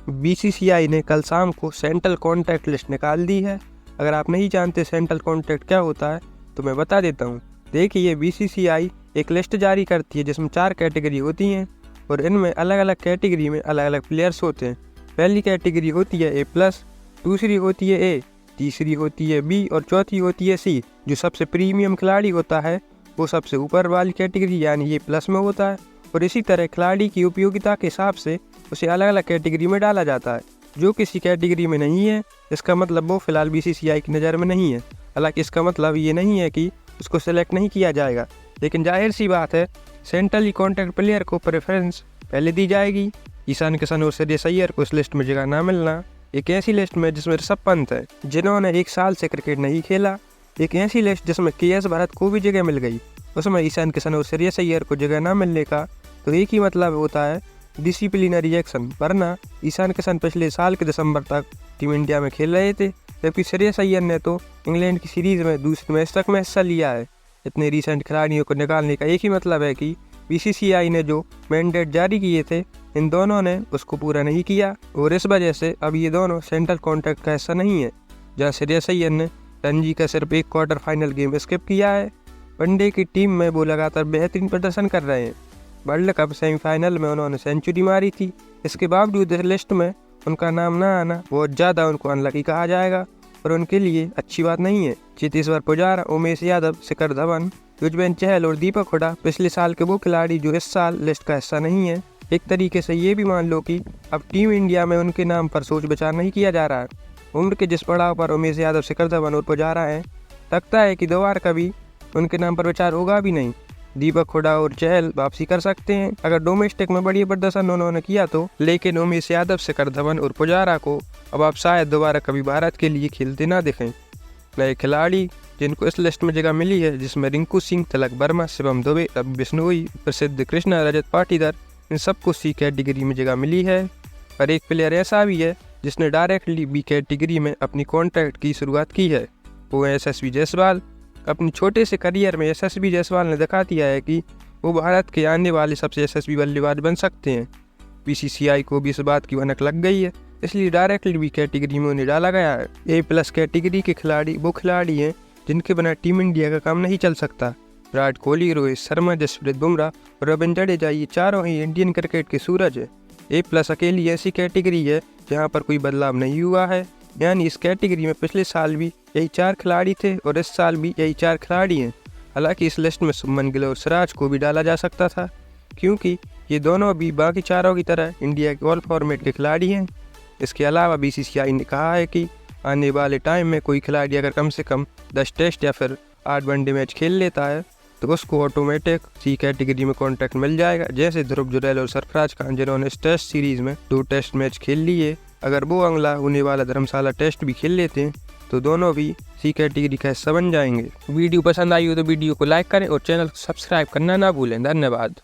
BCCI ने कल शाम को सेंट्रल कॉन्ट्रैक्ट लिस्ट निकाल दी है। अगर आप नहीं जानते सेंट्रल कॉन्ट्रैक्ट क्या होता है तो मैं बता देता हूँ। देखिए, बीसीसीआई एक लिस्ट जारी करती है जिसमें 4 कैटेगरी होती हैं और इनमें अलग अलग कैटेगरी में अलग अलग प्लेयर्स होते हैं। पहली कैटेगरी होती है A+, दूसरी होती है A, तीसरी होती है B और चौथी होती है C। जो सबसे प्रीमियम खिलाड़ी होता है वो सबसे ऊपर वाली कैटेगरी यानी A+ में होता है और इसी तरह खिलाड़ी की उपयोगिता के हिसाब से उसे अलग अलग कैटेगरी में डाला जाता है। जो किसी कैटेगरी में नहीं है इसका मतलब वो फिलहाल बीसीसीआई की नज़र में नहीं है। हालांकि इसका मतलब ये नहीं है कि उसको सेलेक्ट नहीं किया जाएगा, लेकिन जाहिर सी बात है सेंट्रली कॉन्ट्रैक्ट प्लेयर को प्रेफरेंस पहले दी जाएगी। ईशान किशन और श्रेयस अय्यर को इस लिस्ट में जगह ना मिलना एक ऐसी लिस्ट में जिसमें ऋषभ पंत है जिन्होंने 1 साल से क्रिकेट नहीं खेला, एक ऐसी लिस्ट जिसमें KS भरत को भी जगह मिल गई, उसमें ईशान किशन और श्रेयस अय्यर को जगह ना मिलने का तो एक ही मतलब होता है डिसिप्लिनरी एक्शन। वरना ईशान किशन पिछले साल के दिसंबर तक टीम इंडिया में खेल रहे थे, जबकि श्रेयस अय्यर ने तो इंग्लैंड की सीरीज में दूसरे मैच तक में हिस्सा लिया है। इतने रिसेंट खिलाड़ियों को निकालने का एक ही मतलब है कि बीसीसीआई ने जो मैंडेट जारी किए थे इन दोनों ने उसको पूरा नहीं किया और इस वजह से अब ये दोनों सेंट्रल कॉन्ट्रैक्ट का हिस्सा नहीं है। जहाँ श्रेयस अय्यर ने रणजी का सिर्फ एक क्वार्टर फाइनल गेम स्किप किया है। वनडे की टीम में वो लगातार बेहतरीन प्रदर्शन कर रहे हैं। वर्ल्ड कप सेमीफाइनल में उन्होंने सेंचुरी मारी थी। इसके बावजूद इस लिस्ट में उनका नाम ना आना बहुत ज़्यादा उनको अनलकी कहा जाएगा और उनके लिए अच्छी बात नहीं है। चेतेश्वर पुजारा, उमेश यादव, शिखर धवन, युजवेंद्र चहल और दीपक हुडा पिछले साल के वो खिलाड़ी जो इस साल लिस्ट का हिस्सा नहीं है। एक तरीके से ये भी मान लो कि अब टीम इंडिया में उनके नाम पर सोच विचार नहीं किया जा रहा है। उम्र के जिस पड़ाव पर उमेश यादव, शिखर धवन और पुजारा हैं, लगता है कि दोबारा कभी उनके नाम पर विचार होगा भी नहीं। दीपक हुडा और चहल वापसी कर सकते हैं अगर डोमेस्टिक में बढ़िया प्रदर्शन उन्होंने किया तो, लेकिन उमेश यादव, शिखर धवन और पुजारा को अब आप शायद दोबारा कभी भारत के लिए खेलते ना दिखें। नए खिलाड़ी जिनको इस लिस्ट में जगह मिली है जिसमें रिंकू सिंह, तिलक वर्मा, शिवम दुबे, रवि बिश्नोई, प्रसिद्ध कृष्णा, रजत पाटीदार, इन सबको C कैटेगरी में जगह मिली है। पर एक प्लेयर ऐसा भी है जिसने डायरेक्टली B कैटेगरी में अपनी कॉन्ट्रैक्ट की शुरुआत की है, वो है यशस्वी जायसवाल। अपने छोटे से करियर में यशस्वी जायसवाल ने दिखा दिया है कि वो भारत के आने वाले सबसे यशस्वी बल्लेबाज बन सकते हैं। बीसीसीआई को भी इस बात की भनक लग गई है, इसलिए डायरेक्टली B कैटेगरी में उन्हें डाला गया है। A+ कैटेगरी के खिलाड़ी वो खिलाड़ी हैं जिनके बिना टीम इंडिया का काम नहीं चल सकता। विराट कोहली, रोहित शर्मा, जसप्रीत बुमराह और रविंद्र जडेजा ये चारों ही इंडियन क्रिकेट के सूरज है। A+ अकेली ऐसी कैटेगरी है जहाँ पर कोई बदलाव नहीं हुआ है, यानी इस कैटेगरी में पिछले साल भी यही 4 खिलाड़ी थे और इस साल भी यही 4 खिलाड़ी हैं। हालांकि इस लिस्ट में शुभमन गिल और सिराज को भी डाला जा सकता था क्योंकि ये दोनों भी बाकी चारों की तरह इंडिया के ऑल फॉर्मेट के खिलाड़ी हैं। इसके अलावा बीसीसीआई ने कहा है कि आने वाले टाइम में कोई खिलाड़ी अगर कम से कम 10 टेस्ट या फिर 8 वनडे मैच खेल लेता है तो उसको ऑटोमेटिक C कैटेगरी में कॉन्ट्रैक्ट मिल जाएगा। जैसे ध्रुव जुरैल और सरफराज खान जिन्होंने इस टेस्ट सीरीज में 2 टेस्ट मैच खेल लिए, अगर वो अगला होने वाला धर्मशाला टेस्ट भी खेल लेते हैं तो दोनों भी C कैटेगरी का हिस्सा बन जाएंगे। वीडियो पसंद आई हो तो वीडियो को लाइक करें और चैनल को सब्सक्राइब करना ना भूलें। धन्यवाद।